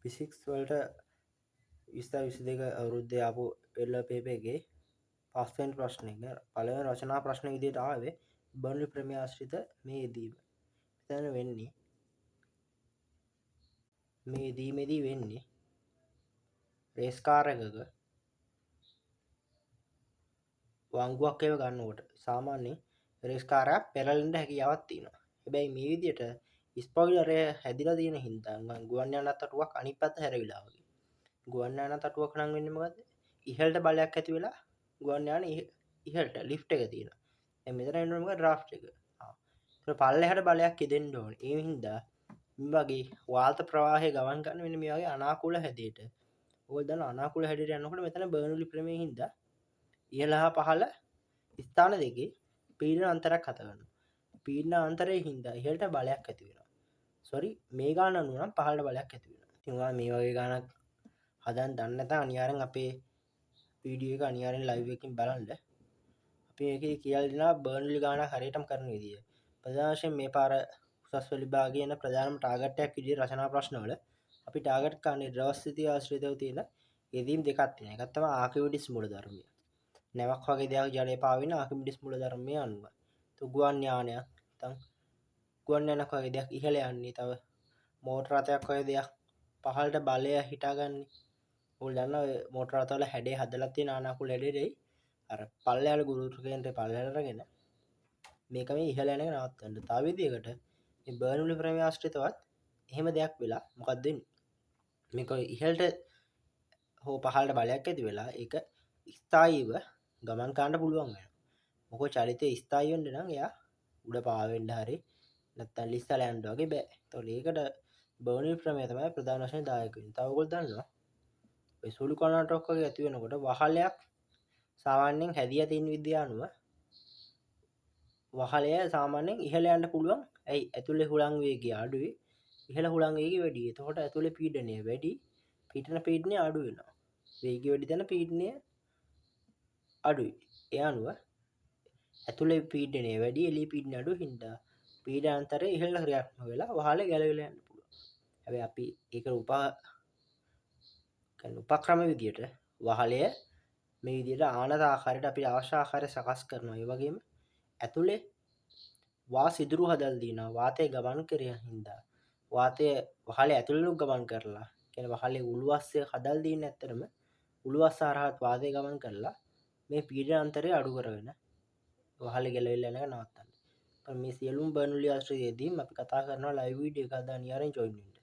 Physics වලට 2022 අවුරුද්දේ ආපු LPP එකේ පස්වෙනි ප්‍රශ්නේ පළවෙනි රචනා ප්‍රශ්න විදිහට ආවේ බර්න්ලි ප්‍රමේය ආශ්‍රිත මේ යෙදීම. මෙතන වෙන්නේ රේස් කාර් එකක වංගුවක් ඒව ගන්නකොට සාමාන්‍යයෙන් රේස් කාරයක් පෙරලෙන්න හැකියාවක් තියෙනවා. හැබැයි මේ විදිහට ස්පොයිලරය හැදිලා තියෙන හින්දා ගුවන් යාන තටුවක් අනිත් පැත්ත හැරවිලා වගේ. ගුවන් යාන තටුවක නම් වෙන්නේ මොකද්ද? ඉහළට බලයක් ඇති වෙලා ගුවන් යාන ඉහළට ලිෆ්ට් එක තියෙනවා. දැන් මෙතන එන්නේ මොකද? ඩ්‍රාෆ්ට් එක. ඒක පල්ලෙහාට බලයක් යදෙන්න ඕනේ. ඒ හින්දා මේ වගේ වාත ප්‍රවාහය ගමන් කරන මෙන්න මේ වගේ අනාකූල හැඩයට. ඔයගොල්ලෝ දන්න අනාකූල හැඩයට යනකොට මෙතන බර්නූලි ප්‍රමේය හින්දා ඉහළ හා පහළ ස්ථාන දෙකේ පීඩන අන්තරයක් හත ගන්නවා. පීඩන අන්තරයේ හින්දා ඉහළට බලයක් ඇති වෙනවා. සෝරි මේ ගාන අනුව නම් පහළට බලයක් ඇති වෙනවා. ඉතින් ඔයා මේ වගේ ගානක් හදන්න දන්නේ නැත්නම් අනිවාර්යෙන් අපේ වීඩියෝ එක අනිවාර්යෙන් ලයිව් එකකින් බලන්න. අපි මේකේ කියලා දෙනවා බර්නලි ගානක් හරියටම කරන විදිය. ප්‍රධාන වශයෙන් මේ පාර උසස් පෙළ විභාගයේ යන ප්‍රධානම ටාගට් එකක් විදිහට රචනා ප්‍රශ්නවල අපි ටාගට් කරන්නේ ද්‍රව ස්ථිතිය ආශ්‍රිතව තියෙන යෙදීම් දෙකක් තියෙනවා. එකක් තමයි ආකිමිඩිස් මූලධර්මය. නැවක් වගේ දෙයක් ජලයේ පාවෙන ආකිමිඩිස් මූලධර්මය අනුව. ගුවන් යානයක් නැත්නම් ගුවන් යානක් වගේ දෙයක් ඉහළ යන්නේ. තව මෝටර රථයක් වගේ දෙයක් පහළට බලය හිටාගන්නේ. ඔයගොල්ලෝ දන්නවා මෝටර රථවල හැඩය හදලා තියෙන අනාකූල හැඩයටයි අර පල්ලෙහාට ගුරුත්ව කේන්ද්‍රය පල්ලෙහාට අරගෙන මේක මේ ඉහළ යන එක නවත්තන්න. තව විදියකට මේ බර්නූලි ප්‍රමේය ආශ්‍රිතවත් එහෙම දෙයක් වෙලා මොකක්ද වෙන්නේ? මේක ඉහළට හෝ පහළට බලයක් ඇති වෙලා ඒක ස්ථායීව ගමන් කරන්න පුළුවන් වෙනවා. මොකද චලිතය ස්ථායී වෙන්න නම් එයා උඩ පාවෙන්න හරි නැත්නම් ලිස්සලා යන්න වගේ බෑ. ඒතකොට ඒකට බර්නූලි ප්‍රමේය තමයි ප්‍රධාන වශයෙන් දායක වෙන්නේ. තව ඔයගොල්ලෝ දන්නවා ඔය සුළු කණාටුවක් වගේ ඇති වෙනකොට වහලයක් සාමාන්‍යයෙන් හැදියා තියෙන විදිය අනුව වහලය සාමාන්‍යයෙන් ඉහළ යන්න පුළුවන්. ඇයි? ඇතුලේ හුළං වේගය අඩුයි. ඉහළ හුළං වේගය වැඩි. එතකොට ඇතුලේ පීඩනය වැඩි. පිටන පීඩනය අඩු වෙනවා. වේගය වැඩි තැන පීඩනය අඩුයි. ඒ අනුව ඇතුලේ පීඩනය වැඩි, එළියේ පීඩනය අඩු හින්දා පීඩන අන්තරය ඉහළට ක්‍රියාත්මක වෙලා වහලේ ගැලවිලා යන්න පුළුවන්. හැබැයි අපි ඒක උපක්‍රම විදියට වහලය මේ විදියට ආනත ආකාරයට අපි අවශ්‍ය ආකාරයට සකස් කරනවා. ඒ වගේම ඇතුලේ සිදුරු හදලා දිනවා. වාතය ගමන් කරන හින්දා වාතය වහලේ ඇතුළේට ගමන් කරලා කියන්නේ වහලේ උළුවස්සේ හදලා දින්නේ ඇත්තටම උළුවස්ස හරහා වාතය ගමන් කරලා මේ පීඩන අන්තරය අඩු කරගෙන වහලේ ගැලවිලා යන එක නවත්තන්න. මේ සියලුම බර්නූලි ආශ්‍රිතයේදී අපි කතා කරනවා ලයිව් වීඩියෝ එකක් දාන්න අනිවාර්යෙන් ජොයින් වෙන්න.